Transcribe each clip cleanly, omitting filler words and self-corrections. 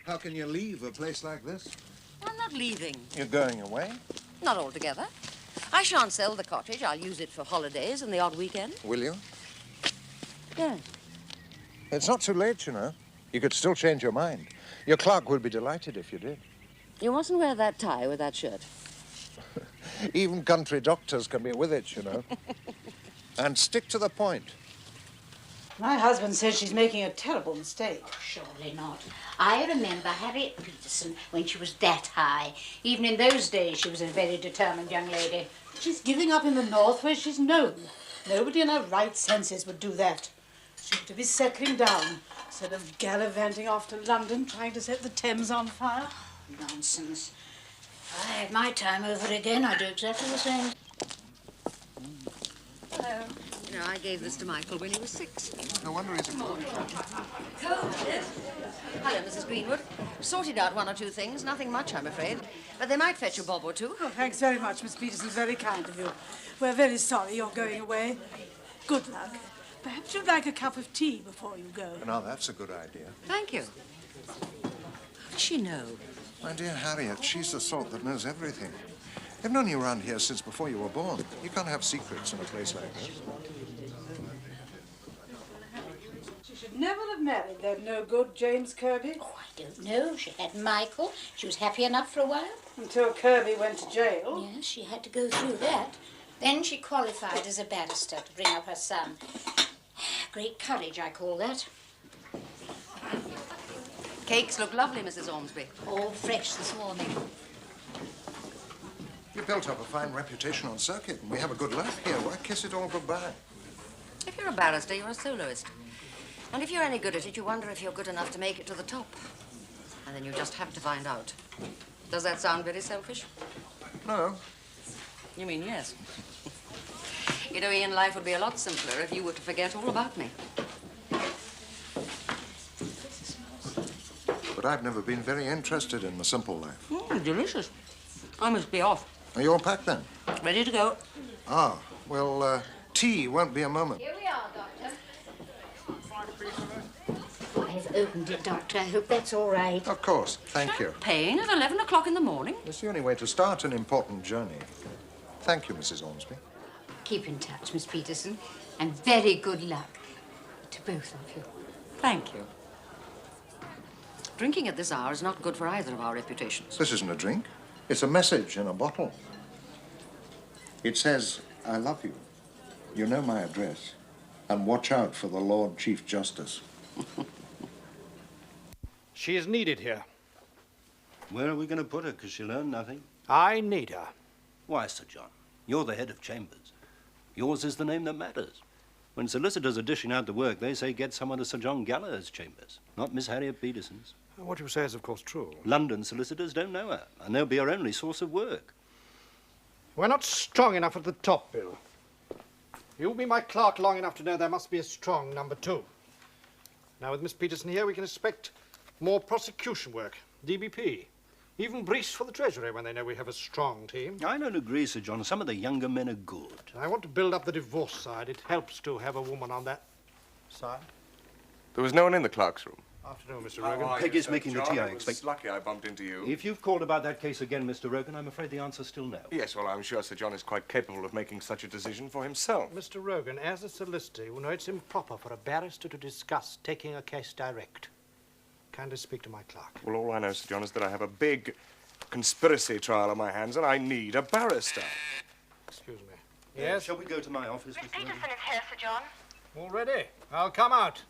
How can you leave a place like this? I'm not leaving. You're going away? Not altogether. I shan't sell the cottage. I'll use it for holidays and the odd weekend. Will you? Yes. It's not too late, you know. You could still change your mind. Your clerk would be delighted if you did. You mustn't wear that tie with that shirt. Even country doctors can be with it, you know. And stick to the point. My husband says she's making a terrible mistake. Surely not. I remember Harriet Peterson when she was that high. Even in those days, she was a very determined young lady. She's giving up in the north where she's known. Nobody in her right senses would do that. She ought to be settling down instead of gallivanting off to London trying to set the Thames on fire. Nonsense. If I had my time over again, I'd do exactly the same. Hello. You know, I gave this to Michael when he was 6. No wonder he's a Cold, yes? Hello, Mrs. Greenwood. Sorted out 1 or 2 things. Nothing much, I'm afraid. But they might fetch a bob or 2. Oh, thanks very much, Miss Peterson. Very kind of you. We're very sorry you're going away. Good luck. Perhaps you'd like a cup of tea before you go. Now, that's a good idea. Thank you. How does she know? My dear Harriet, she's the sort that knows everything. They've known you around here since before you were born. You can't have secrets in a place like this. She should never have married that no-good James Kirby. Oh, I don't know. She had Michael. She was happy enough for a while. Until Kirby went to jail. Yes, she had to go through that. Then she qualified as a barrister to bring up her son. Great courage, I call that. Cakes look lovely, Mrs. Ormsby. All fresh this morning. You built up a fine reputation on circuit, and we have a good life here. Why kiss it all goodbye? If you're a barrister, you're a soloist. And if you're any good at it, you wonder if you're good enough to make it to the top. And then you just have to find out. Does that sound very selfish? No. You mean yes? You know, Ian, life would be a lot simpler if you were to forget all about me. But I've never been very interested in the simple life. Delicious. I must be off. Are you all packed then? Ready to go. Ah, well, tea won't be a moment. Here we are, Doctor. I've opened it, Doctor. I hope that's all right. Of course. Thank you. Pain at 11 o'clock in the morning. It's the only way to start an important journey. Thank you, Mrs. Ormsby. Keep in touch, Miss Peterson, and very good luck to both of you. Thank you. Drinking at this hour is not good for either of our reputations. This isn't a drink. It's a message in a bottle. It says, I love you. You know my address. And watch out for the Lord Chief Justice. She is needed here. Where are we going to put her? Because she'll learn nothing. I need her. Why, Sir John, you're the head of chambers. Yours is the name that matters. When solicitors are dishing out the work, they say get someone to Sir John Gallagher's chambers, not Miss Harriet Peterson's. What you say is, of course, true. London solicitors don't know her, and they'll be her only source of work. We're not strong enough at the top, Bill. You'll be my clerk long enough to know there must be a strong number 2. Now, with Miss Peterson here, we can expect more prosecution work, DBP, even briefs for the Treasury when they know we have a strong team. I don't agree, Sir John. Some of the younger men are good. I want to build up the divorce side. It helps to have a woman on that side. There was no one in the clerk's room. Afternoon, Mr. Rogan. Peg is making the tea, I expect. It's lucky I bumped into you. If you've called about that case again, Mr. Rogan, I'm afraid the answer's still no. Yes, well, I'm sure Sir John is quite capable of making such a decision for himself. Mr. Rogan, as a solicitor, you know it's improper for a barrister to discuss taking a case direct. Kindly speak to my clerk. Well, all I know, Sir John, is that I have a big conspiracy trial on my hands and I need a barrister. Excuse me. Yes? Shall we go to my office, Miss Mr. Rogan? Peterson is here, Sir John. All ready? I'll come out.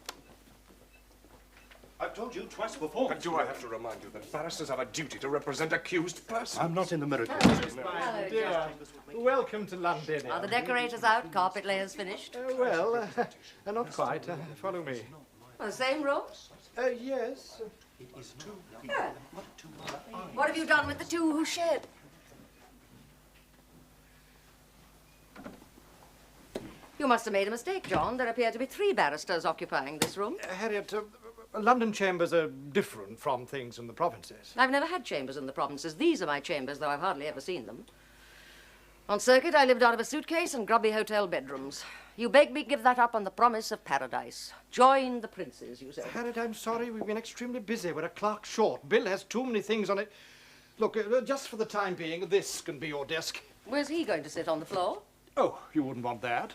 I've told you twice before. And do I have to remind you that barristers have a duty to represent accused persons? I'm not in the military. Hello, dear. Welcome to London. Are the decorators out? Carpet layers finished? Well, not quite. Follow me. The same room? Yes. Yeah. What have you done with the 2 who shared? You must have made a mistake, John. There appear to be 3 barristers occupying this room. Harriet, London chambers are different from things in the provinces. I've never had chambers in the provinces. These are my chambers, though I've hardly ever seen them. On circuit, I lived out of a suitcase and grubby hotel bedrooms. You beg me give that up on the promise of paradise. Join the princes, you say. Harriet, I'm sorry. We've been extremely busy. We're a clerk short. Bill has too many things on it. Look, just for the time being, this can be your desk. Where's he going to sit, on the floor? Oh, you wouldn't want that.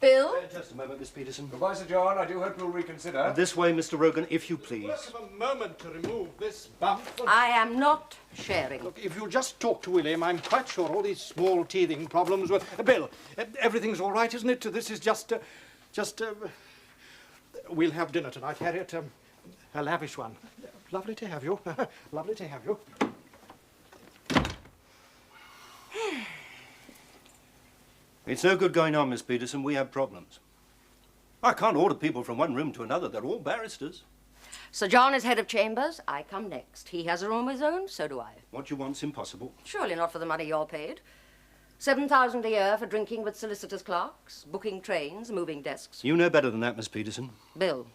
Bill? Just a moment, Miss Peterson. Goodbye, Sir John. I do hope you'll reconsider. This way, Mr. Rogan, if you please. Work of a moment to remove this bump. I am not sharing. Look, if you'll just talk to William, I'm quite sure all these small teething problems will... Bill, everything's all right, isn't it? This is just... We'll have dinner tonight, Harriet. A lavish one. Lovely to have you. Lovely to have you. It's no good going on, Miss Peterson. We have problems. I can't order people from one room to another. They're all barristers. Sir John is head of chambers. I come next. He has a room of his own, so do I. What you want's impossible. Surely not for the money you're paid. 7,000 a year for drinking with solicitors' clerks, booking trains, moving desks. You know better than that, Miss Peterson. Bill,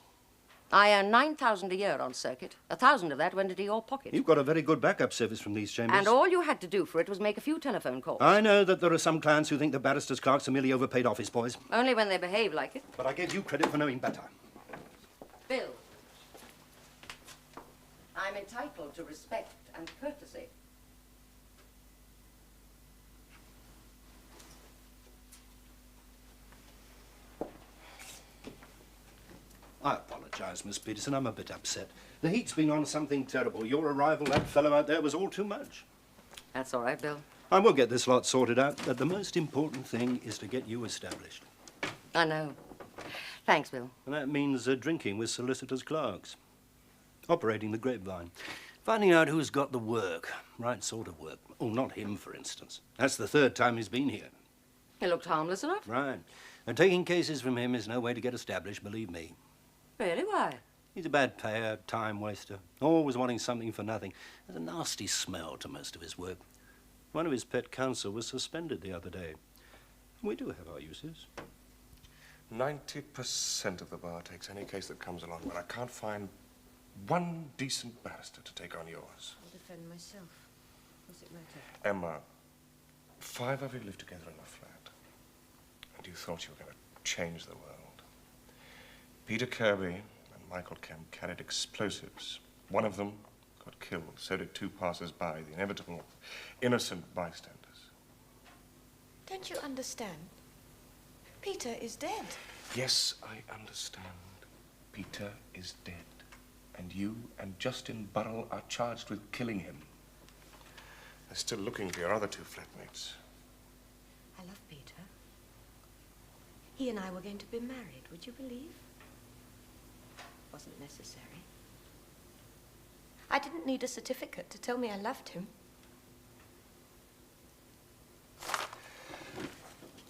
I earn 9,000 a year on circuit. 1,000 of that went into your pocket. You've got a very good backup service from these chambers. And all you had to do for it was make a few telephone calls. I know that there are some clients who think the barristers' clerks are merely overpaid office boys. Only when they behave like it. But I gave you credit for knowing better. Bill, I'm entitled to respect and courtesy. I apologize, Miss Peterson. I'm a bit upset. The heat's been on something terrible. Your arrival, that fellow out there, was all too much. That's all right, Bill. I will get this lot sorted out, but the most important thing is to get you established. I know. Thanks, Bill. And that means drinking with solicitors' clerks. Operating the grapevine. Finding out who's got the work. Right sort of work. Oh, not him, for instance. That's the third time he's been here. He looked harmless enough. Right. And taking cases from him is no way to get established, believe me. Really? Why? He's a bad payer, time waster, always wanting something for nothing. There's a nasty smell to most of his work. One of his pet counsel was suspended the other day. We do have our uses. 90% of the bar takes any case that comes along, but I can't find one decent barrister to take on yours. I'll defend myself. What's it matter? Emma, 5 of you live together in a flat, and you thought you were going to change the world. Peter Kirby and Michael Kemp carried explosives. One of them got killed. So did 2 passers-by, the inevitable innocent bystanders. Don't you understand? Peter is dead. Yes, I understand. Peter is dead. And you and Justin Burrell are charged with killing him. They're still looking for your other 2 flatmates. I love Peter. He and I were going to be married, would you believe? Wasn't necessary. I didn't need a certificate to tell me I loved him.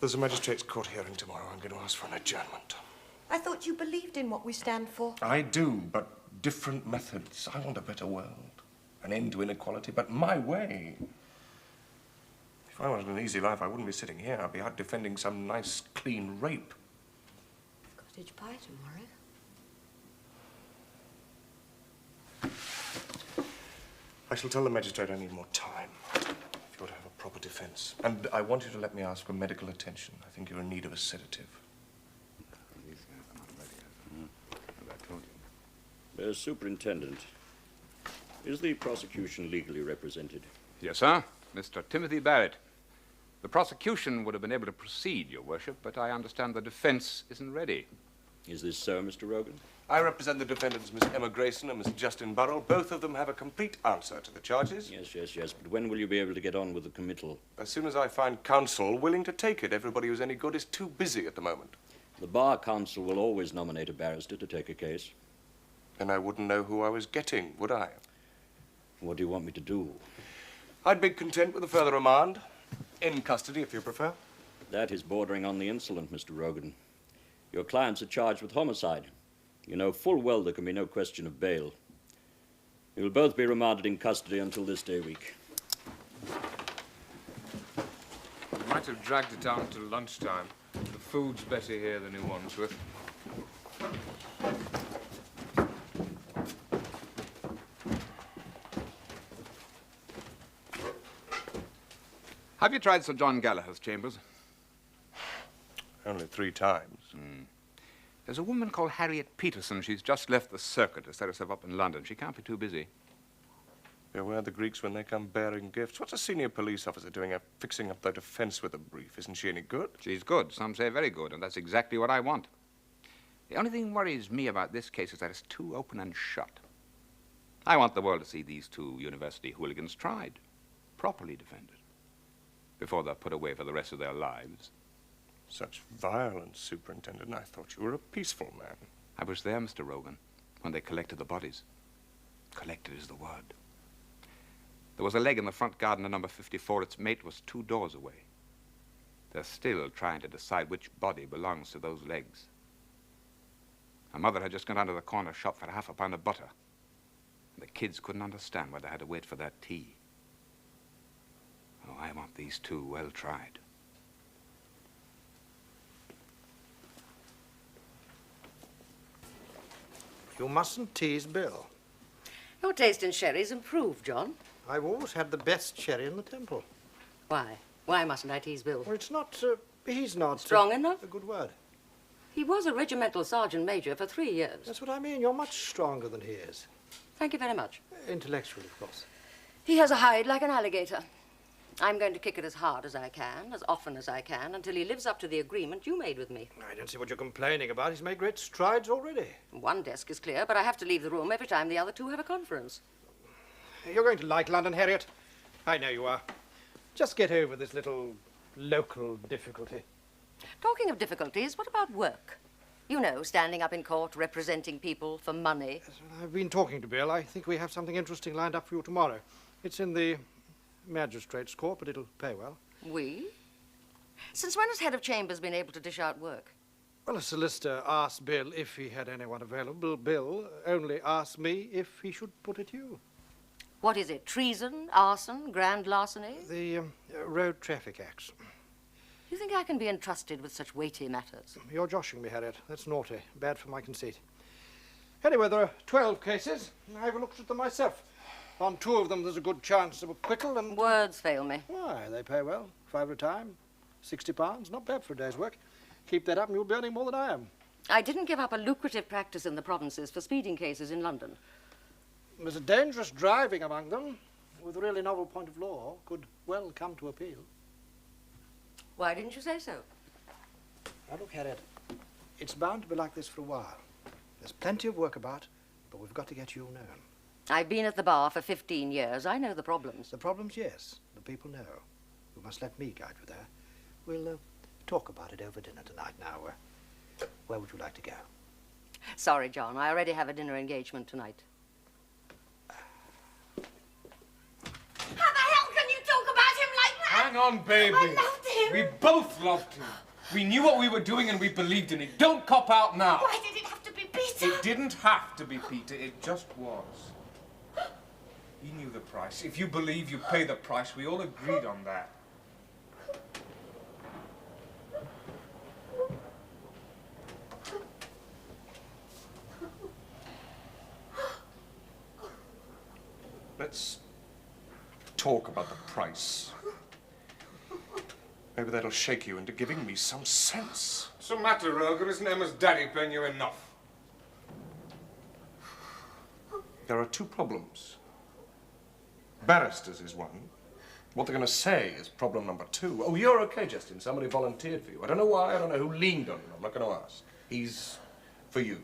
There's a magistrate's court hearing tomorrow. I'm going to ask for an adjournment. I thought you believed in what we stand for. I do, but different methods. I want a better world, an end to inequality, but my way. If I wanted an easy life, I wouldn't be sitting here. I'd be out defending some nice, clean rape. Cottage pie tomorrow. I shall tell the magistrate I need more time if you're to have a proper defense. And I want you to let me ask for medical attention. I think you're in need of a sedative. Superintendent, is the prosecution legally represented? Yes, sir. Mr. Timothy Barrett. The prosecution would have been able to proceed, Your Worship, but I understand the defense isn't ready. Is this so, Mr. Rogan? I represent the defendants, Miss Emma Grayson and Mr. Justin Burrell. Both of them have a complete answer to the charges. Yes. But when will you be able to get on with the committal? As soon as I find counsel willing to take it. Everybody who's any good is too busy at the moment. The Bar Council will always nominate a barrister to take a case. Then I wouldn't know who I was getting, would I? What do you want me to do? I'd be content with a further remand. In custody, if you prefer. That is bordering on the insolent, Mr. Rogan. Your clients are charged with homicide. You know full well there can be no question of bail. You will both be remanded in custody until this day week. We might have dragged it down till lunchtime. The food's better here than in Wandsworth. Have you tried Sir John Gallagher's chambers? Only 3 times. There's a woman called Harriet Peterson. She's just left the circuit to set herself up in London. She can't be too busy. Beware the Greeks when they come bearing gifts. What's a senior police officer doing fixing up their defense with a brief? Isn't she any good? She's good. Some say very good, and that's exactly what I want. The only thing worries me about this case is that it's too open and shut. I want the world to see these 2 university hooligans tried, properly defended, before they're put away for the rest of their lives. Such violence, Superintendent. I thought you were a peaceful man. I was there, Mr. Rogan, when they collected the bodies. Collected is the word. There was a leg in the front garden of number 54. Its mate was 2 doors away. They're still trying to decide which body belongs to those legs. My mother had just gone down to the corner shop for half a pound of butter. The kids couldn't understand why they had to wait for their tea. Oh, I want these 2 well tried. You mustn't tease Bill. Your taste in sherry's improved, John. I've always had the best sherry in the Temple. Why? Why mustn't I tease Bill? Well, it's not, he's not... Strong enough? A good word. He was a regimental sergeant major for 3 years. That's what I mean. You're much stronger than he is. Thank you very much. Intellectually, of course. He has a hide like an alligator. I'm going to kick it as hard as I can, as often as I can, until he lives up to the agreement you made with me. I don't see what you're complaining about. He's made great strides already. One desk is clear, but I have to leave the room every time the other 2 have a conference. You're going to like London, Harriet. I know you are. Just get over this little local difficulty. Talking of difficulties, what about work? You know, standing up in court, representing people for money. Yes, well, I've been talking to Bill. I think we have something interesting lined up for you tomorrow. It's in the magistrate's court, but it'll pay well. We? Since when has head of chambers been able to dish out work? Well, a solicitor asked Bill if he had anyone available. Bill only asked me if he should put it to you. What is it? Treason, arson, grand larceny? The Road Traffic Acts. You think I can be entrusted with such weighty matters? You're joshing me, Harriet. That's naughty. Bad for my conceit. Anyway, there are 12 cases. I've looked at them myself. On 2 of them, there's a good chance of acquittal and... Words fail me. Why, they pay well. 5 at a time. £60. Not bad for a day's work. Keep that up and you'll be earning more than I am. I didn't give up a lucrative practice in the provinces for speeding cases in London. There's a dangerous driving among them, with a really novel point of law, could well come to appeal. Why didn't you say so? Now look, Harriet, it's bound to be like this for a while. There's plenty of work about, but we've got to get you known. I've been at the bar for 15 years. I know the problems. The problems, yes. The people know. You must let me guide you there. We'll talk about it over dinner tonight now. Where would you like to go? Sorry, John. I already have a dinner engagement tonight. How the hell can you talk about him like that? Hang on, baby. I loved him. We both loved him. We knew what we were doing and we believed in it. Don't cop out now. Why did it have to be Peter? It didn't have to be Peter. It just was. He knew the price. If you believe, you pay the price. We all agreed on that. Let's talk about the price. Maybe that'll shake you into giving me some sense. What's the matter, Roger? Isn't Emma's daddy paying you enough? There are 2 problems. Barristers is one. What they're going to say is problem number 2. Oh, you're okay, Justin. Somebody volunteered for you. I don't know why. I don't know who leaned on you. I'm not going to ask. He's for you.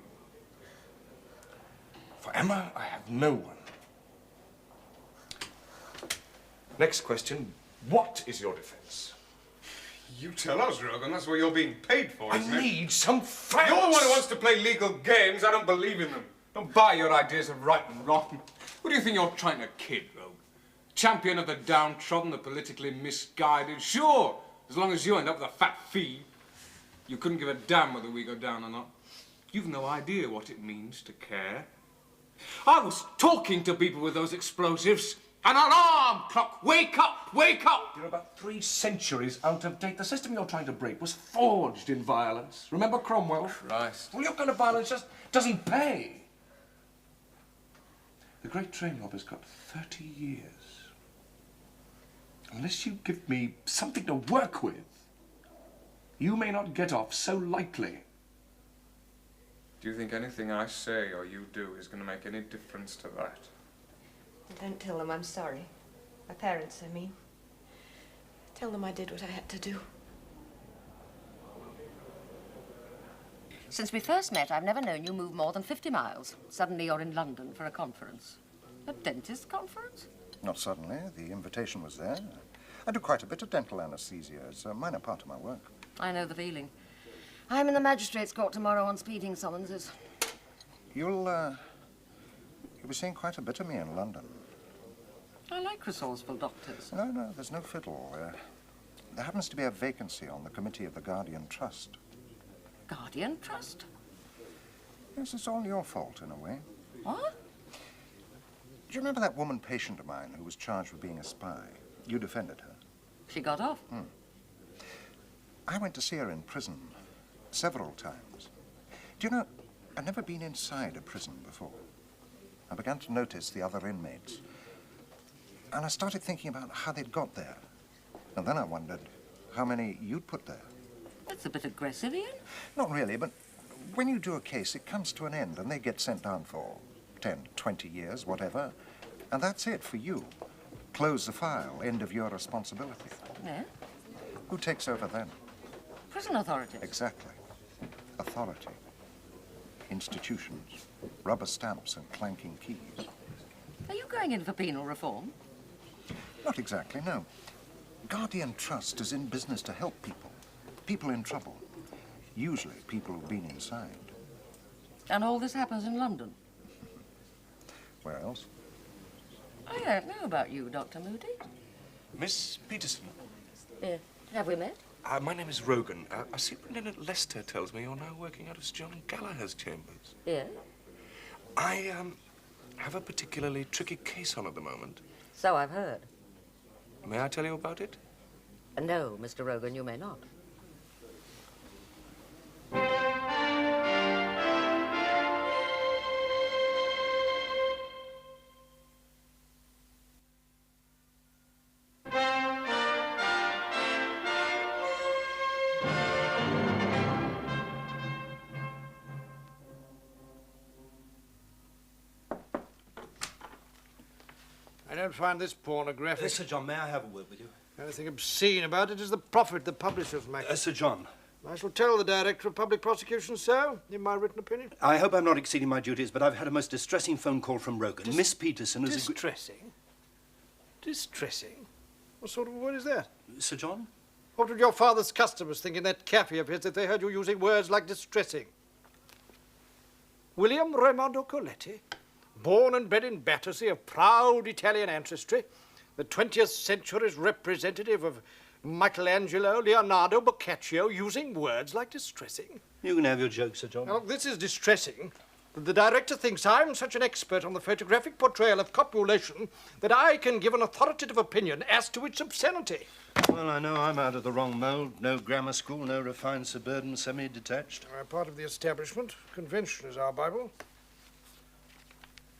For Emma, I have no one. Next question. What is your defense? You tell us, Rogan. That's what you're being paid for, isn't it? I need some facts. You're the one who wants to play legal games. I don't believe in them. Don't buy your ideas of right and wrong. Who do you think you're trying to kid, Rogue? Champion of the downtrodden, the politically misguided. Sure, as long as you end up with a fat fee. You couldn't give a damn whether we go down or not. You've no idea what it means to care. I was talking to people with those explosives. An alarm clock! Wake up! Wake up! You're about 3 centuries out of date. The system you're trying to break was forged in violence. Remember Cromwell? Christ. Well, your kind of violence just doesn't pay. The Great Train Robber's got 30 years. Unless you give me something to work with, You may not get off so lightly. Do you think anything I say or you do is going to make any difference to that? Don't tell them I'm sorry. My parents, I mean. Tell them I did what I had to do. Since we first met, I've never known you move more than 50 miles. Suddenly you're in London for a conference. A dentist conference? Not suddenly. The invitation was there. I do quite a bit of dental anesthesia. It's a minor part of my work. I know the feeling. I'm in the magistrate's court tomorrow on speeding summonses. You'll be seeing quite a bit of me in London. I like resourceful doctors. No, there's no fiddle. There happens to be a vacancy on the committee of the Guardian Trust. Guardian Trust? Yes, it's all your fault, in a way. What? Do you remember that woman patient of mine who was charged with being a spy? You defended her. She got off? I went to see her in prison several times. Do you know, I'd never been inside a prison before. I began to notice the other inmates. And I started thinking about how they'd got there. And then I wondered how many you'd put there. That's a bit aggressive, Ian. Not really, but when you do a case, it comes to an end and they get sent down for 10, 20 years, whatever. And that's it for you. Close the file, end of your responsibility. Yeah? Who takes over then? Prison authorities. Exactly. Authority. Institutions. Rubber stamps and clanking keys. Are you going in for penal reform? Not exactly, no. Guardian Trust is in business to help people. People in trouble. Usually people who've been inside. And all this happens in London? Where else? I don't know about you, Dr. Moody. Miss Peterson. Have we met? My name is Rogan. A superintendent Lester tells me you're now working out of Sir John Gallagher's chambers. Yes. I have a particularly tricky case on at the moment. So I've heard. May I tell you about it? No, Mr. Rogan, you may not. I don't find this pornographic. Sir John, may I have a word with you? The only thing obscene about it is the profit the publishers make. Sir John. I shall tell the Director of Public Prosecution so, in my written opinion. I hope I'm not exceeding my duties, but I've had a most distressing phone call from Rogan. Miss Peterson is... Distressing? Distressing? What sort of word is that? Sir John? What would your father's customers think in that cafe of his if they heard you using words like distressing? William Raimondo Coletti, born and bred in Battersea, of proud Italian ancestry, the 20th century's representative of Michelangelo, Leonardo, Boccaccio, using words like distressing. You can have your joke, Sir John. Now, look, this is distressing. That the director thinks I'm such an expert on the photographic portrayal of copulation that I can give an authoritative opinion as to its obscenity. Well, I know I'm out of the wrong mould. No grammar school, no refined suburban semi-detached. I'm part of the establishment. Convention is our Bible.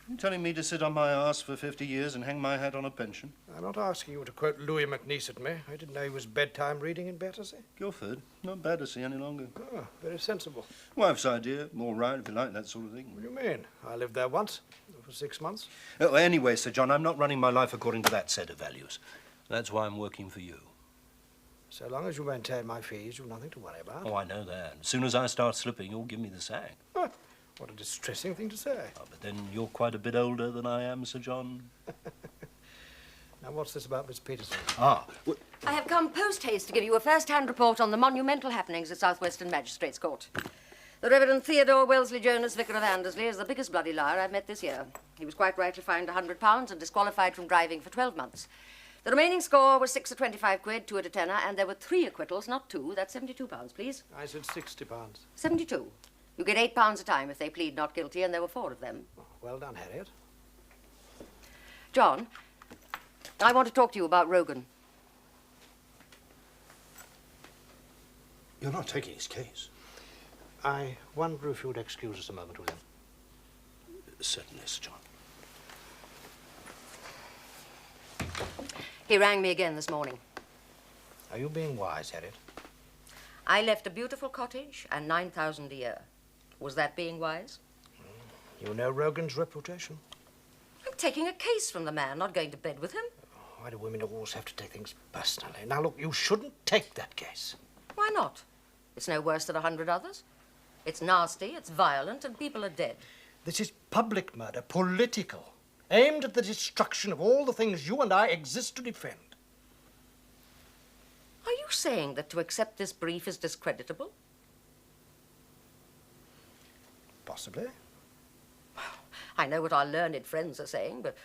You're telling me to sit on my arse for 50 years and hang my hat on a pension? I'm not asking you to quote Louis MacNeice at me. I didn't know he was bedtime reading in Battersea. Guildford, not Battersea any longer. Oh, very sensible. Wife's idea, all right if you like, that sort of thing. What do you mean? I lived there once, for 6 months. Oh, anyway, Sir John, I'm not running my life according to that set of values. That's why I'm working for you. So long as you maintain my fees, you've nothing to worry about. Oh, I know that. As soon as I start slipping, you'll give me the sack. Oh, what a distressing thing to say. Oh, but then you're quite a bit older than I am, Sir John. Now, what's this about Miss Peterson? Ah, I have come post-haste to give you a first-hand report on the monumental happenings at South Western Magistrates Court. The Reverend Theodore Wellesley Jonas, Vicar of Andersley, is the biggest bloody liar I've met this year. He was quite rightly fined £100 and disqualified from driving for 12 months. The remaining score was 6 or 25 quid, 2 at a tenner, and there were 3 acquittals, not 2. That's £72, please. I said £60. 72. You get £8 a time if they plead not guilty, and there were 4 of them. Oh, well done, Harriet. John, I want to talk to you about Rogan. you're not taking his case. I wonder if you would excuse us a moment, William. Certainly, Sir John. He rang me again this morning. Are you being wise, Harriet? I left a beautiful cottage and 9,000 a year. Was that being wise? You know Rogan's reputation. I'm taking a case from the man, not going to bed with him. Why do women always have to take things personally? Now, look, you shouldn't take that case. Why not? It's no worse than 100 others. It's nasty, it's violent, and people are dead. This is public murder, political, aimed at the destruction of all the things you and I exist to defend. Are you saying that to accept this brief is discreditable? Possibly. I know what our learned friends are saying, but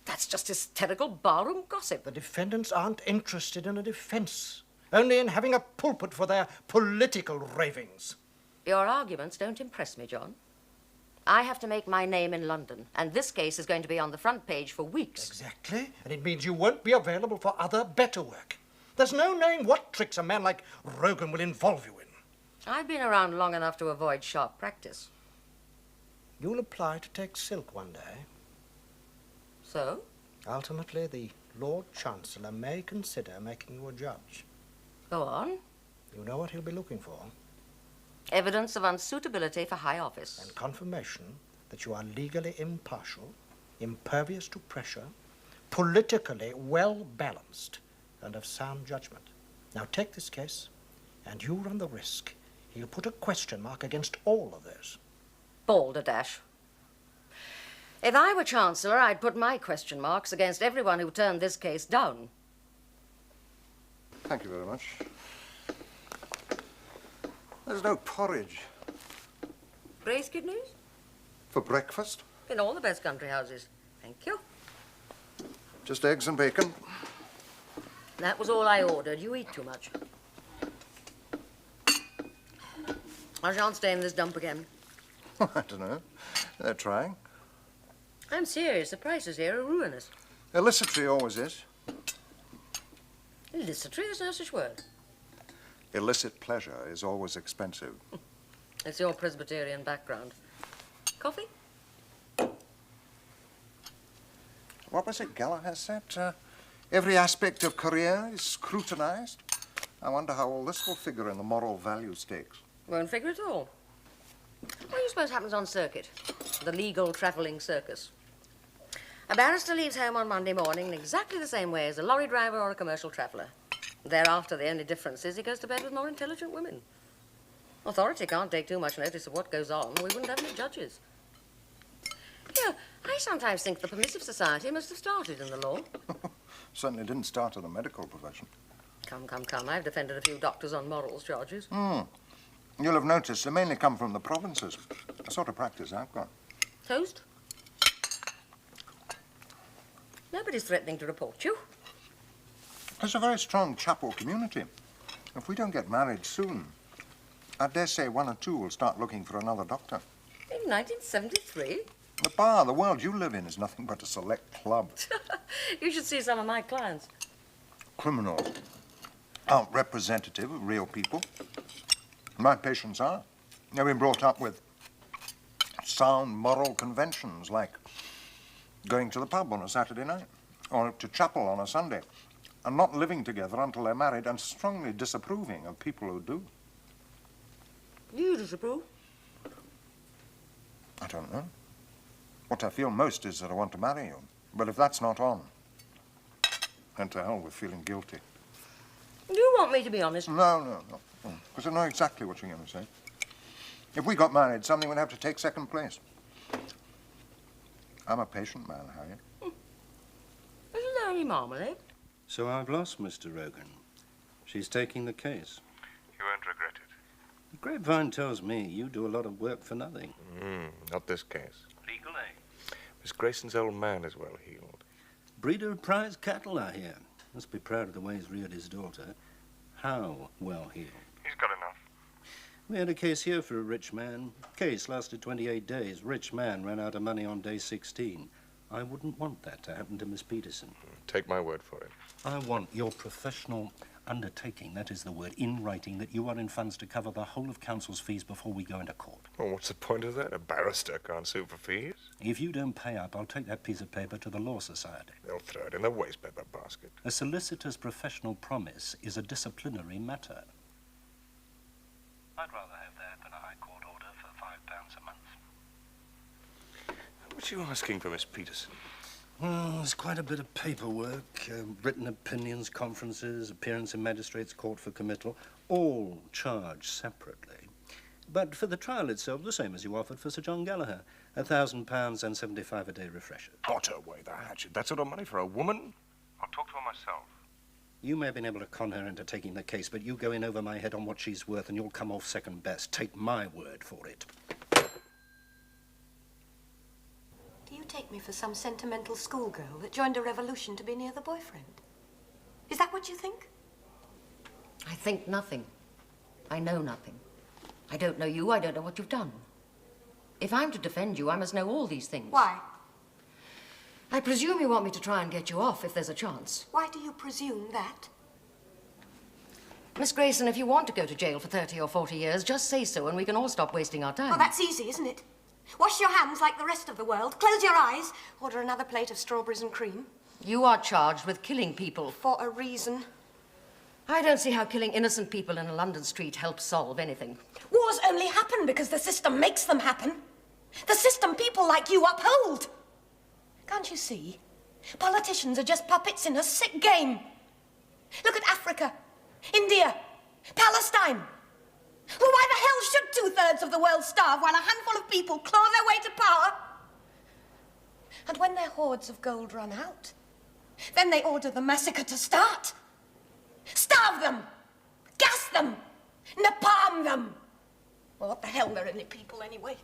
that's just hysterical barroom gossip. The defendants aren't interested in a defense, only in having a pulpit for their political ravings. Your arguments don't impress me, John. I have to make my name in London, and this case is going to be on the front page for weeks. Exactly, and it means you won't be available for other, better work. There's no knowing what tricks a man like Rogan will involve you in. I've been around long enough to avoid sharp practice. You'll apply to take silk one day. So? Ultimately, the Lord Chancellor may consider making you a judge. Go on. You know what he'll be looking for? Evidence of unsuitability for high office. And confirmation that you are legally impartial, impervious to pressure, politically well-balanced, and of sound judgment. Now take this case, and you run the risk he'll put a question mark against all of those. Balderdash. If I were Chancellor, I'd put my question marks against everyone who turned this case down. Thank you very much. There's no porridge. Braised kidneys? For breakfast? In all the best country houses. Thank you. Just eggs and bacon. That was all I ordered. You eat too much. I shan't stay in this dump again. I don't know. They're trying. I'm serious. The prices here are ruinous. Illicitry always is. Illicitry? There's no such word. Illicit pleasure is always expensive. It's your Presbyterian background. Coffee? What was it Gallagher said? Every aspect of career is scrutinized. I wonder how all this will figure in the moral value stakes. Won't figure at all. What do you suppose happens on circuit? The legal travelling circus. A barrister leaves home on Monday morning in exactly the same way as a lorry driver or a commercial traveller. Thereafter, the only difference is he goes to bed with more intelligent women. Authority can't take too much notice of what goes on. We wouldn't have any judges. Yeah, I sometimes think the permissive society must have started in the law. Certainly didn't start in the medical profession. Come. I've defended a few doctors on morals charges. You'll have noticed they mainly come from the provinces. The sort of practice I've got. Toast? Nobody's threatening to report you. There's a very strong chapel community. If we don't get married soon, I dare say one or two will start looking for another doctor. In 1973? The bar, the world you live in, is nothing but a select club. You should see some of my clients. Criminals aren't representative of real people. My patients are. They've been brought up with sound moral conventions, like going to the pub on a Saturday night or to chapel on a Sunday, and not living together until they're married, and strongly disapproving of people who do. You disapprove? I don't know. What I feel most is that I want to marry you. But if that's not on, then to hell with feeling guilty. You want me to be honest? No. Because I know exactly what you're going to say. If we got married, something would have to take second place. I'm a patient man, Harriet. Isn't there any marmalade? So I've lost Mr. Rogan. She's taking the case. You won't regret it. The grapevine tells me you do a lot of work for nothing. Not this case. Legal, eh? Miss Grayson's old man is well heeled. Breeder of prize cattle, I hear. Must be proud of the way he's reared his daughter. How well heeled? He's got enough. We had a case here for a rich man. Case lasted 28 days. Rich man ran out of money on day 16. I wouldn't want that to happen to Miss Peterson. Take my word for it. I want your professional undertaking, that is the word, in writing, that you are in funds to cover the whole of counsel's fees before we go into court. Well, what's the point of that? A barrister can't sue for fees. If you don't pay up, I'll take that piece of paper to the Law Society. They'll throw it in the waste paper basket. A solicitor's professional promise is a disciplinary matter. What are you asking for, Miss Peterson? Well, there's quite a bit of paperwork, written opinions, conferences, appearance in magistrates' court for committal, all charged separately. But for the trial itself, the same as you offered for Sir John Gallagher, £1,000 and 75 a day refreshers. Put away the hatchet. That sort of money for a woman? I'll talk to her myself. You may have been able to con her into taking the case, but you go in over my head on what she's worth and you'll come off second best. Take my word for it. Do you take me for some sentimental schoolgirl that joined a revolution to be near the boyfriend? Is that what you think? I think nothing. I know nothing. I don't know you, I don't know what you've done. If I'm to defend you, I must know all these things. Why? I presume you want me to try and get you off if there's a chance. Why do you presume that? Miss Grayson, if you want to go to jail for 30 or 40 years, just say so and we can all stop wasting our time. Oh, that's easy, isn't it? Wash your hands like the rest of the world, close your eyes, order another plate of strawberries and cream. You are charged with killing people. For a reason. I don't see how killing innocent people in a London street helps solve anything. Wars only happen because the system makes them happen. The system people like you uphold. Can't you see? Politicians are just puppets in a sick game. Look at Africa, India, Palestine. Well, why the hell should 2/3 of the world starve while a handful of people claw their way to power? And when their hoards of gold run out, then they order the massacre to start. Starve them! Gas them! Napalm them! Well, what the hell, they're any people anyway?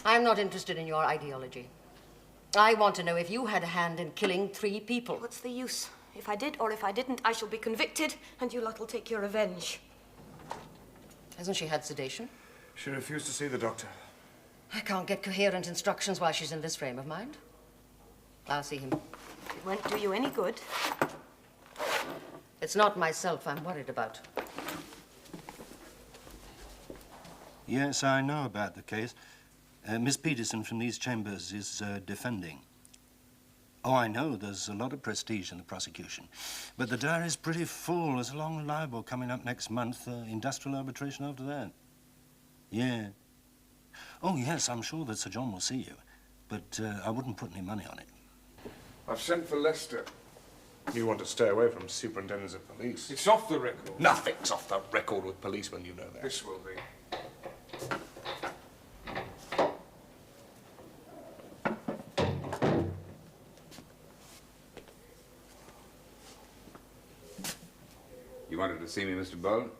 I'm not interested in your ideology. I want to know if you had a hand in killing 3 people. What's the use? If I did or if I didn't, I shall be convicted, and you lot will take your revenge. Hasn't she had sedation? She refused to see the doctor. I can't get coherent instructions while she's in this frame of mind. I'll see him. It won't do you any good. It's not myself I'm worried about. Yes, I know about the case. Miss Peterson from these chambers is defending. Oh, I know there's a lot of prestige in the prosecution. But the diary's pretty full. There's a long libel coming up next month, industrial arbitration after that. Yeah. Oh, yes, I'm sure that Sir John will see you. But I wouldn't put any money on it. I've sent for Lester. You want to stay away from superintendents of police? It's off the record. Nothing's off the record with policemen, you know that. This will be. You wanted to see me, Mr. Bold?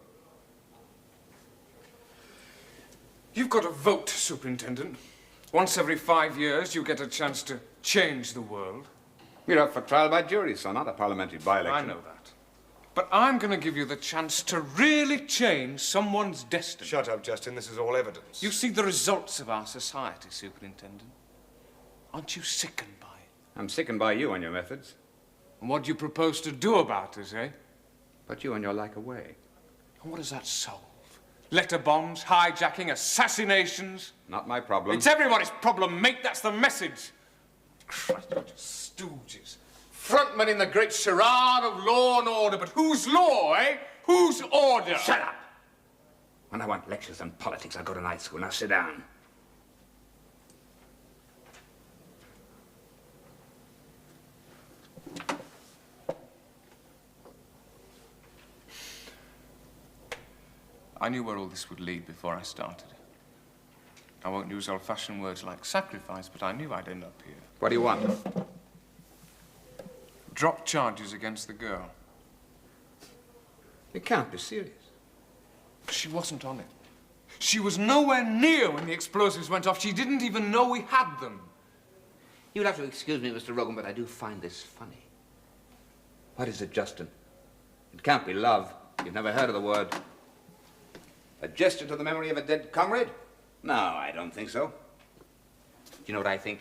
You've got a vote, Superintendent. Once every 5 years, you get a chance to change the world. You're up for trial by jury, son, not a parliamentary by-election. I know that. But I'm going to give you the chance to really change someone's destiny. Shut up, Justin. This is all evidence. You see the results of our society, Superintendent. Aren't you sickened by it? I'm sickened by you and your methods. And what do you propose to do about it, eh? But you and your like away. And what does that solve? Letter bombs, hijacking, assassinations? Not my problem. It's everybody's problem, mate. That's the message. Christ, you're just stooges. Frontmen in the great charade of law and order. But whose law, eh? Whose order? Shut up! When I want lectures on politics, I go to night school. Now sit down. I knew where all this would lead before I started. I won't use old-fashioned words like sacrifice, but I knew I'd end up here. What do you want? Drop charges against the girl. You can't be serious. She wasn't on it. She was nowhere near when the explosives went off. She didn't even know we had them. You'll have to excuse me, Mr. Rogan, but I do find this funny. What is it, Justin? It can't be love. You've never heard of the word. A gesture to the memory of a dead comrade? No, I don't think so. Do you know what I think?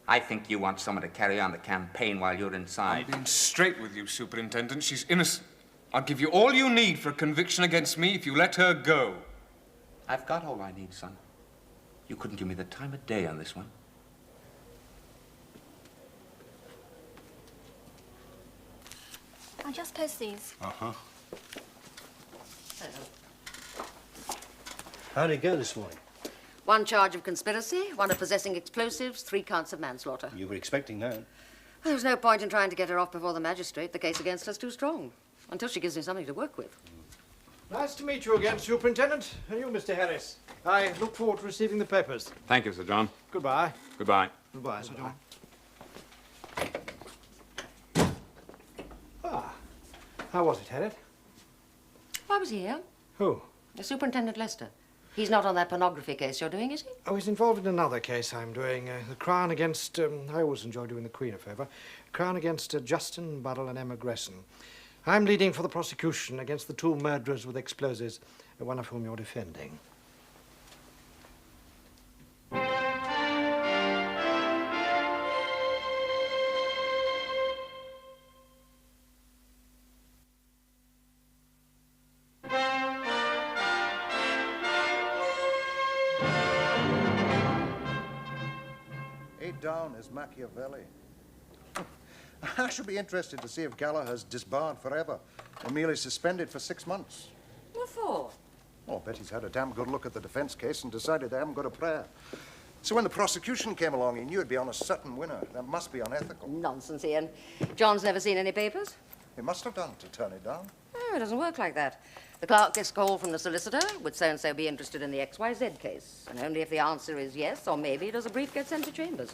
I think you want someone to carry on the campaign while you're inside. I'm being straight with you, Superintendent. She's innocent. I'll give you all you need for a conviction against me if you let her go. I've got all I need, son. You couldn't give me the time of day on this one. I'll just post these. Uh-huh. How'd it go this morning? 1 charge of conspiracy, 1 of possessing explosives, 3 counts of manslaughter. You were expecting that. There was no point in trying to get her off before the magistrate. The case against her's too strong. Until she gives me something to work with. Nice to meet you again, Superintendent. And you, Mr. Harris. I look forward to receiving the papers. Thank you, Sir John. Goodbye. Goodbye. Goodbye, Sir John. Ah. How was it, Harriet? Why was he here? Who? The Superintendent Lester. He's not on that pornography case you're doing, is he? Oh, he's involved in another case I'm doing. The Crown against... I always enjoy doing the Queen a favour. Crown against Justin Burrell and Emma Gresson. I'm leading for the prosecution against the 2 murderers with explosives, one of whom you're defending. Down is Machiavelli. I should be interested to see if Gallagher's disbarred forever or merely suspended for 6 months. What for? Oh, I bet he's had a damn good look at the defense case and decided they haven't got a prayer. So when the prosecution came along, he knew he'd be on a certain winner. That must be unethical. Nonsense, Ian. John's never seen any papers. He must have done to turn it down. Oh, it doesn't work like that. The clerk gets a call from the solicitor. Would so-and-so be interested in the XYZ case? And only if the answer is yes or maybe does a brief get sent to Chambers.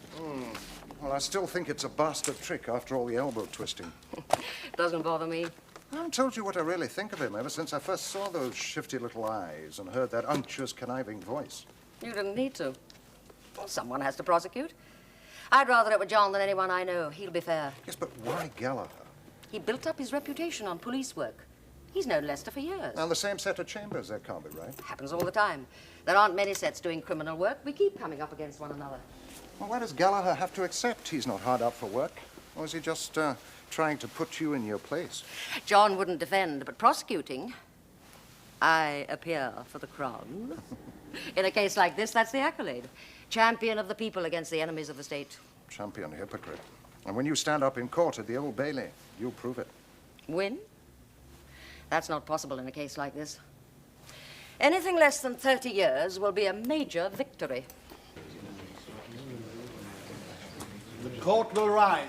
Well, I still think it's a bastard trick after all the elbow twisting. Doesn't bother me. I haven't told you what I really think of him ever since I first saw those shifty little eyes and heard that unctuous, conniving voice. You didn't need to. Well, someone has to prosecute. I'd rather it were John than anyone I know. He'll be fair. Yes, but why Gallagher? He built up his reputation on police work. He's known Lester for years. Now, the same set of Chambers, that can't be right. Happens all the time. There aren't many sets doing criminal work. We keep coming up against one another. Well, why does Gallagher have to accept he's not hard up for work? Or is he just trying to put you in your place? John wouldn't defend, but prosecuting, I appear for the Crown. In a case like this, that's the accolade. Champion of the people against the enemies of the state. Champion hypocrite. And when you stand up in court at the Old Bailey, you'll prove it. Win? That's not possible in a case like this. Anything less than 30 years will be a major victory. The court will rise.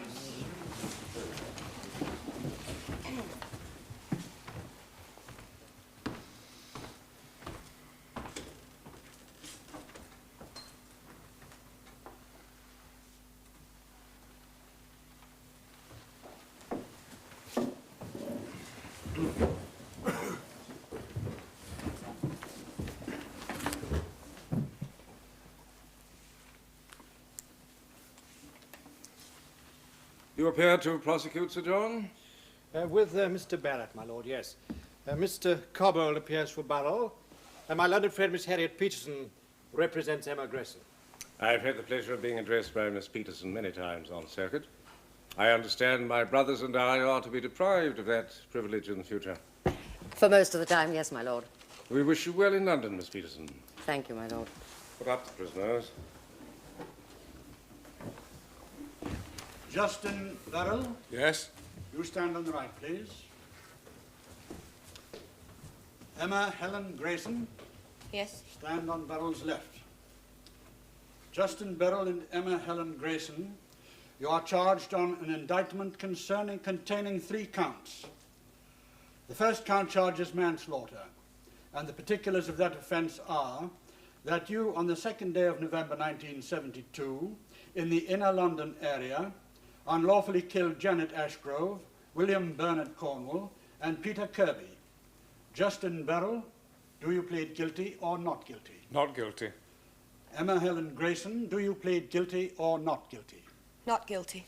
You appear to prosecute, Sir John? With Mr. Barrett, my lord, yes. Mr. Cobbold appears for Burrell, and my London friend, Miss Harriet Peterson, represents Emma Gresson. I've had the pleasure of being addressed by Miss Peterson many times on circuit. I understand my brothers and I are to be deprived of that privilege in the future. For most of the time, yes, my lord. We wish you well in London, Miss Peterson. Thank you, my lord. Put up the prisoners. Justin Burrell, Yes? you stand on the right, please. Emma Helen Grayson, Yes. stand on Burrell's left. Justin Burrell and Emma Helen Grayson, you are charged on an indictment containing 3 counts. The first count charges manslaughter, and the particulars of that offence are that you, on the 2nd day of November 1972, in the inner London area, unlawfully killed Janet Ashgrove, William Bernard Cornwall, and Peter Kirby. Justin Burrell, do you plead guilty or not guilty? Not guilty. Emma Helen Grayson, do you plead guilty or not guilty? Not guilty.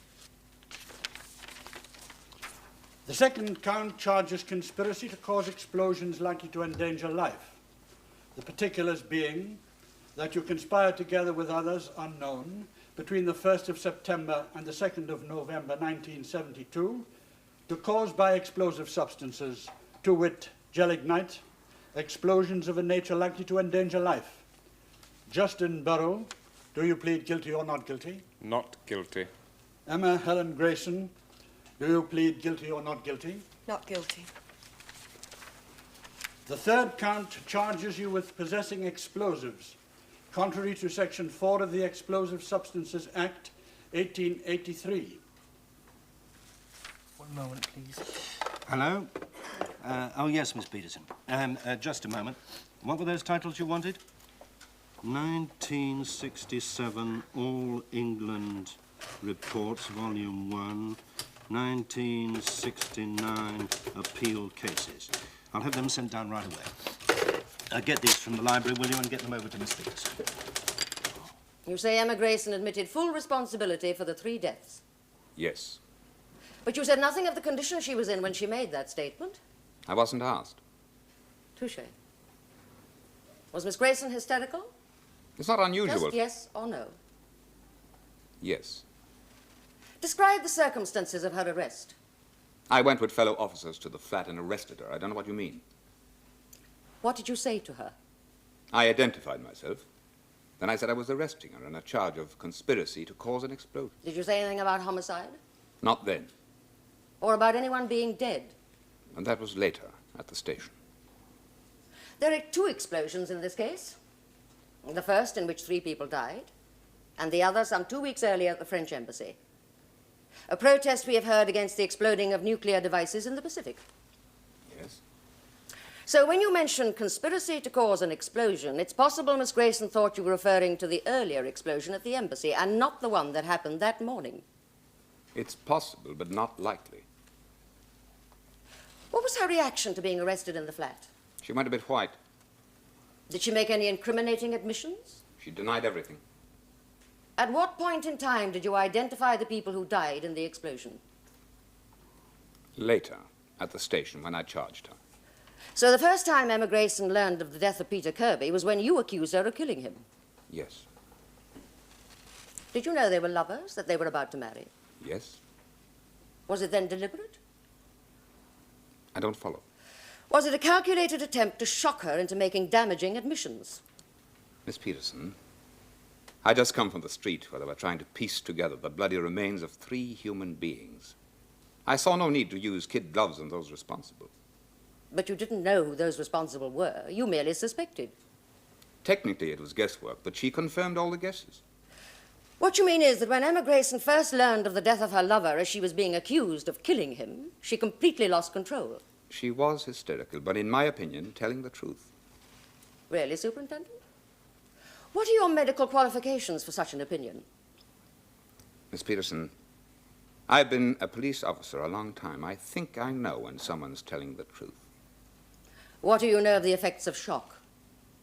The second count charges conspiracy to cause explosions likely to endanger life. The particulars being that you conspired together with others unknown between the 1st of September and the 2nd of November 1972 to cause by explosive substances, to wit, gelignite, explosions of a nature likely to endanger life. Justin Burrell, do you plead guilty or not guilty? Not guilty. Emma Helen Grayson, do you plead guilty or not guilty? Not guilty. The third count charges you with possessing explosives, contrary to Section 4 of the Explosive Substances Act, 1883. One moment, please. Hello? Oh, yes, Miss Peterson. Just a moment. What were those titles you wanted? 1967 All England Reports, Volume 1. 1969 Appeal Cases. I'll have them sent down right away. Get these from the library, will you, and get them over to Miss Peterson. You say Emma Grayson admitted full responsibility for the 3 deaths. Yes. But you said nothing of the condition she was in when she made that statement. I wasn't asked. Touché. Was Miss Grayson hysterical? It's not unusual. Just yes or no? Yes. Describe the circumstances of her arrest. I went with fellow officers to the flat and arrested her. I don't know what you mean. What did you say to her? I identified myself. Then I said I was arresting her on a charge of conspiracy to cause an explosion. Did you say anything about homicide? Not then. Or about anyone being dead? And that was later, at the station. There are 2 explosions in this case. The first in which 3 people died, and the other some 2 weeks earlier at the French embassy. A protest we have heard against the exploding of nuclear devices in the Pacific. Yes. So when you mention conspiracy to cause an explosion, it's possible Miss Grayson thought you were referring to the earlier explosion at the embassy and not the one that happened that morning. It's possible, but not likely. What was her reaction to being arrested in the flat? She went a bit white. Did she make any incriminating admissions? She denied everything. At what point in time did you identify the people who died in the explosion? Later, at the station, when I charged her. So the first time Emma Grayson learned of the death of Peter Kirby was when you accused her of killing him. Yes. Did you know they were lovers, that they were about to marry? Yes. Was it then deliberate? I don't follow. Was it a calculated attempt to shock her into making damaging admissions? Miss Peterson, I just come from the street where they were trying to piece together the bloody remains of 3 human beings. I saw no need to use kid gloves on those responsible. But you didn't know who those responsible were. You merely suspected. Technically, it was guesswork, but she confirmed all the guesses. What you mean is that when Emma Grayson first learned of the death of her lover as she was being accused of killing him, she completely lost control. She was hysterical, but in my opinion, telling the truth. Really, Superintendent? What are your medical qualifications for such an opinion? Miss Peterson, I've been a police officer a long time. I think I know when someone's telling the truth. What do you know of the effects of shock,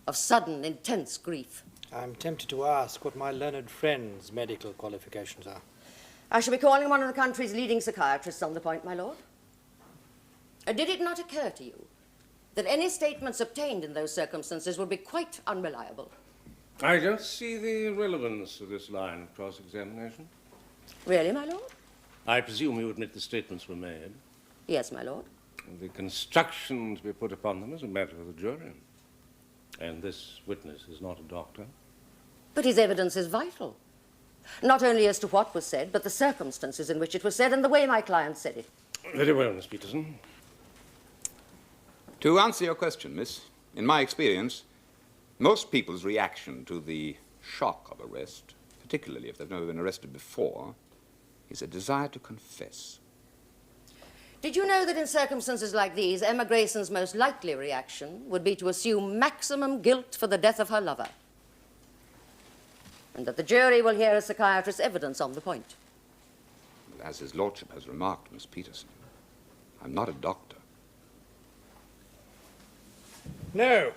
of sudden, intense grief? I'm tempted to ask what my learned friend's medical qualifications are. I shall be calling one of the country's leading psychiatrists on the point, my lord. Did it not occur to you that any statements obtained in those circumstances would be quite unreliable? I don't see the relevance of this line of cross-examination. Really, my lord? I presume you admit the statements were made. Yes, my lord. The construction to be put upon them is a matter for the jury. And this witness is not a doctor. But his evidence is vital. Not only as to what was said, but the circumstances in which it was said and the way my client said it. Very well, Miss Peterson. To answer your question, miss, in my experience, most people's reaction to the shock of arrest, particularly if they've never been arrested before, is a desire to confess. Did you know that in circumstances like these, Emma Grayson's most likely reaction would be to assume maximum guilt for the death of her lover? And that the jury will hear a psychiatrist's evidence on the point? As his lordship has remarked, Miss Peterson, I'm not a doctor. No,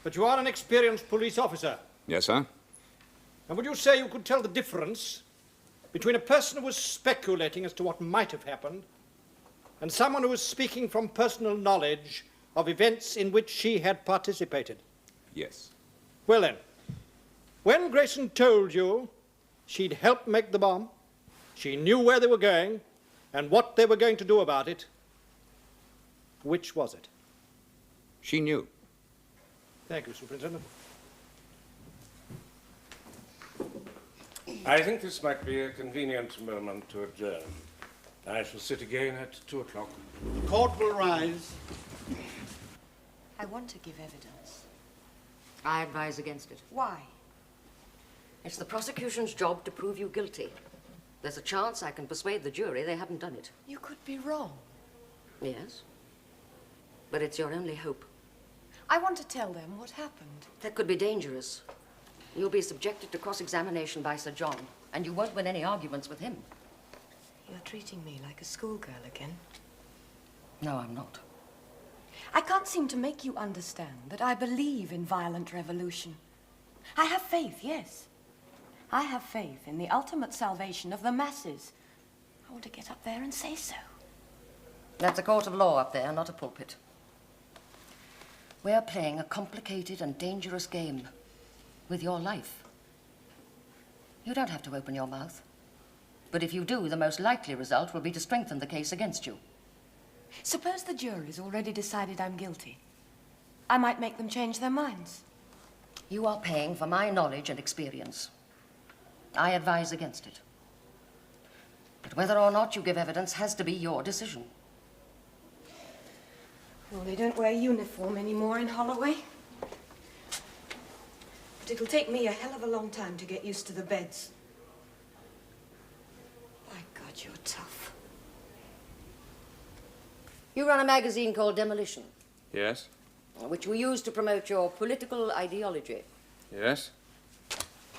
but you are an experienced police officer. Yes, sir? And would you say you could tell the difference between a person who was speculating as to what might have happened and someone who was speaking from personal knowledge of events in which she had participated? Yes. Well then, when Grayson told you she'd helped make the bomb, she knew where they were going and what they were going to do about it, which was it? She knew. Thank you, Superintendent. I think this might be a convenient moment to adjourn. I shall sit again at 2 o'clock. The court will rise. I want to give evidence. I advise against it. Why? It's the prosecution's job to prove you guilty. There's a chance I can persuade the jury they haven't done it. You could be wrong. Yes. But it's your only hope. I want to tell them what happened. That could be dangerous. You'll be subjected to cross-examination by Sir John, and you won't win any arguments with him. You're treating me like a schoolgirl again. No, I'm not. I can't seem to make you understand that I believe in violent revolution. I have faith, yes. I have faith in the ultimate salvation of the masses. I want to get up there and say so. That's a court of law up there, not a pulpit. We're playing a complicated and dangerous game with your life. You don't have to open your mouth. But if you do, the most likely result will be to strengthen the case against you. Suppose the jury's already decided I'm guilty. I might make them change their minds. You are paying for my knowledge and experience. I advise against it. But whether or not you give evidence has to be your decision. Well, they don't wear uniform anymore in Holloway. But it'll take me a hell of a long time to get used to the beds. My God, you're tough. You run a magazine called Demolition, Yes? which we use to promote your political ideology. Yes?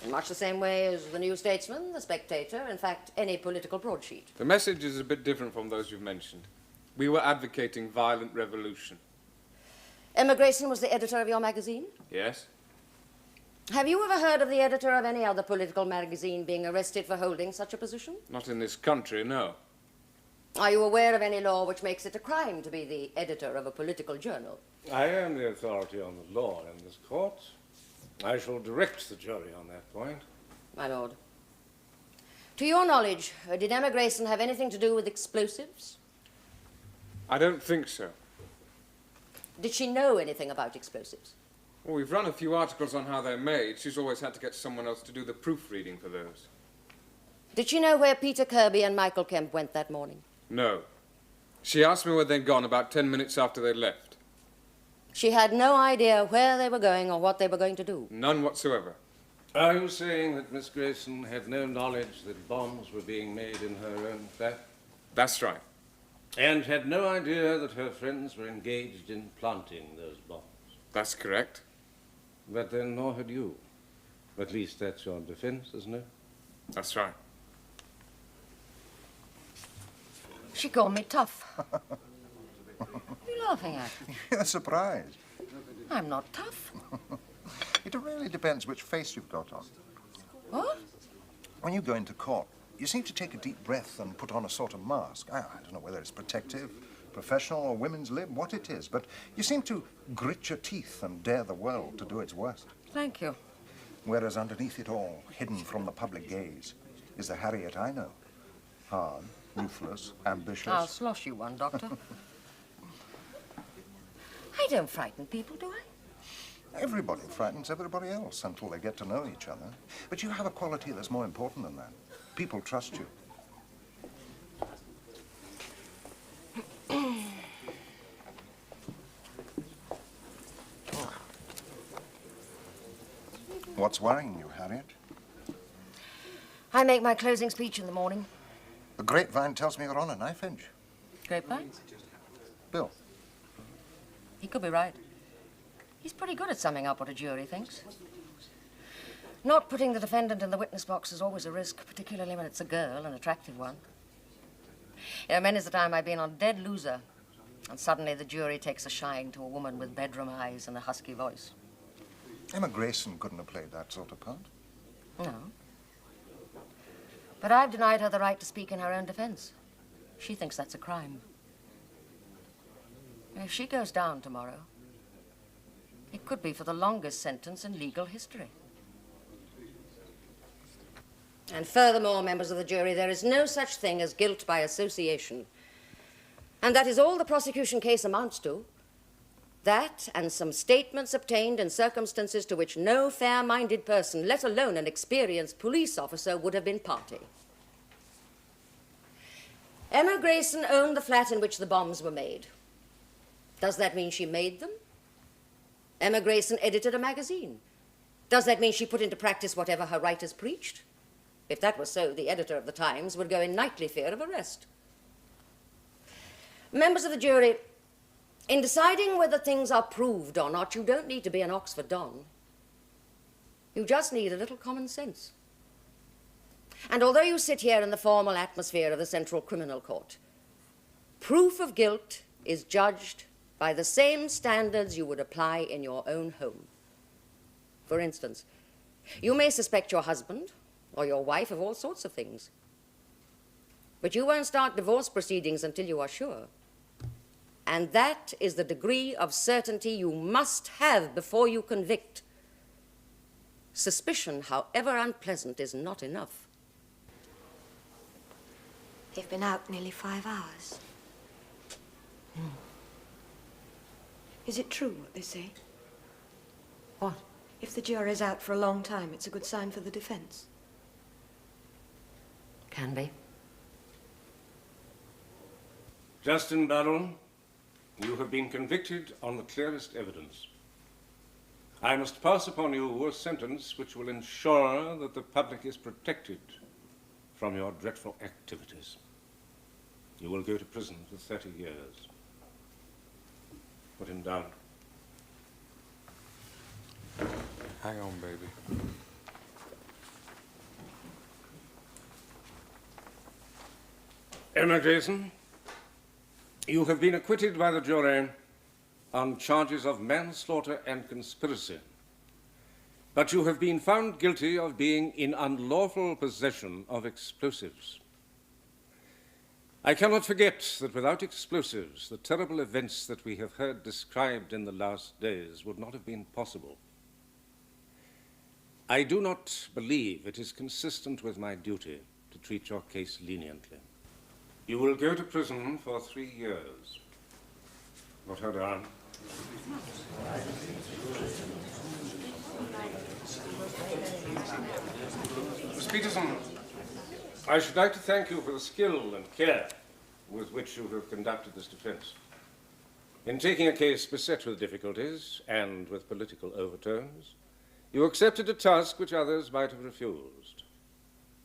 In much the same way as the New Statesman, the Spectator, in fact, any political broadsheet. The message is a bit different from those you've mentioned. We were advocating violent revolution. Emma Grayson was the editor of your magazine? Yes? Have you ever heard of the editor of any other political magazine being arrested for holding such a position? Not in this country, no. Are you aware of any law which makes it a crime to be the editor of a political journal? I am the authority on the law in this court. I shall direct the jury on that point. My lord. To your knowledge, did Emma Grayson have anything to do with explosives? I don't think so. Did she know anything about explosives? Well, we've run a few articles on how they're made. She's always had to get someone else to do the proofreading for those. Did she know where Peter Kirby and Michael Kemp went that morning? No. She asked me where they'd gone about 10 minutes after they left. She had no idea where they were going or what they were going to do? None whatsoever. Are you saying that Miss Grayson had no knowledge that bombs were being made in her own flat? That's right. And had no idea that her friends were engaged in planting those bombs? That's correct. But then nor had you. At least that's your defense, isn't it? That's right. She called me tough. What are you laughing at? You're surprised. I'm not tough. It really depends which face you've got on. What? When you go into court, you seem to take a deep breath and put on a sort of mask. I don't know whether it's protective, professional, or women's lib, what it is, but you seem to grit your teeth and dare the world to do its worst. Thank you. Whereas underneath it all, hidden from the public gaze, is the Harriet I know. Hard, ruthless, ambitious. I'll slosh you one, Doctor. I don't frighten people, do I? Everybody frightens everybody else until they get to know each other. But you have a quality that's more important than that. People trust you. What's worrying you, Harriet? I make my closing speech in the morning. The grapevine tells me you're on a knife edge. Grapevine? Bill. He could be right. He's pretty good at summing up what a jury thinks. Not putting the defendant in the witness box is always a risk, particularly when it's a girl, an attractive one. You know, many's the time I've been on dead loser, and suddenly the jury takes a shine to a woman with bedroom eyes and a husky voice. Emma Grayson couldn't have played that sort of part. No. But I've denied her the right to speak in her own defense. She thinks that's a crime. And if she goes down tomorrow, it could be for the longest sentence in legal history. And furthermore, members of the jury, there is no such thing as guilt by association. And that is all the prosecution case amounts to. That and some statements obtained in circumstances to which no fair-minded person, let alone an experienced police officer, would have been party. Emma Grayson owned the flat in which the bombs were made. Does that mean she made them? Emma Grayson edited a magazine. Does that mean she put into practice whatever her writers preached? If that was so, the editor of the Times would go in nightly fear of arrest. Members of the jury, in deciding whether things are proved or not, you don't need to be an Oxford Don. You just need a little common sense. And although you sit here in the formal atmosphere of the Central Criminal Court, proof of guilt is judged by the same standards you would apply in your own home. For instance, you may suspect your husband or your wife of all sorts of things, but you won't start divorce proceedings until you are sure. And that is the degree of certainty you must have before you convict. Suspicion, however unpleasant, is not enough. They've been out nearly 5 hours. Is it true what they say? What? If the jury's out for a long time, it's a good sign for the defense. Can be. Justin Barrel, you have been convicted on the clearest evidence. I must pass upon you a sentence which will ensure that the public is protected from your dreadful activities. You will go to prison for 30 years. Put him down. Hang on, baby. Emma Grayson, you have been acquitted by the jury on charges of manslaughter and conspiracy, but you have been found guilty of being in unlawful possession of explosives. I cannot forget that without explosives, the terrible events that we have heard described in the last days would not have been possible. I do not believe it is consistent with my duty to treat your case leniently. You will go to prison for 3 years. Put her down. Miss Peterson, I should like to thank you for the skill and care with which you have conducted this defense. In taking a case beset with difficulties and with political overtones, you accepted a task which others might have refused.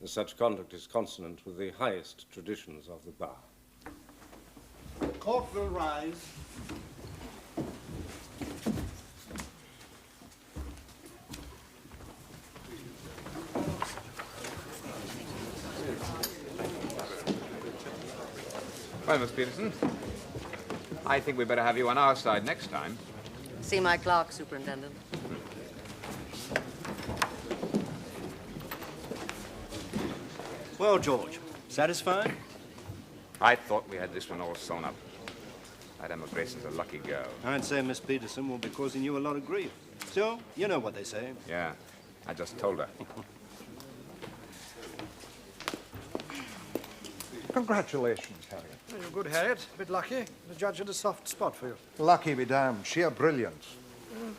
Such conduct is consonant with the highest traditions of the bar. The court will rise. Well, Miss Peterson, I think we'd better have you on our side next time. See my clerk, Superintendent. Well, George, satisfied? I thought we had this one all sewn up. That Emma Grayson's a lucky girl. I'd say Miss Peterson will be causing you a lot of grief. So, you know what they say. Yeah, I just told her. Congratulations, Harriet. You're good, Harriet. A bit lucky. The judge had a soft spot for you. Lucky be damned. Sheer brilliance.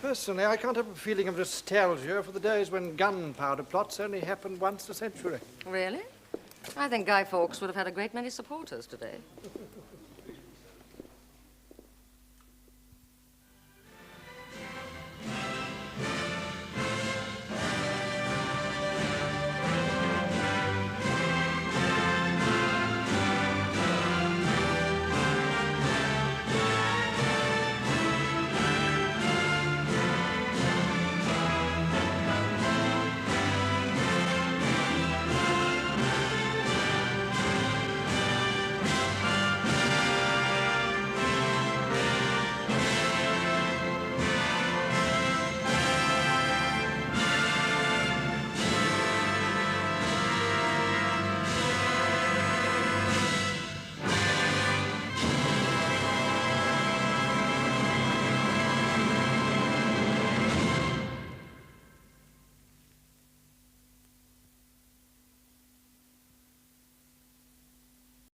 Personally, I can't help a feeling of nostalgia for the days when gunpowder plots only happened once a century. Really? I think Guy Fawkes would have had a great many supporters today.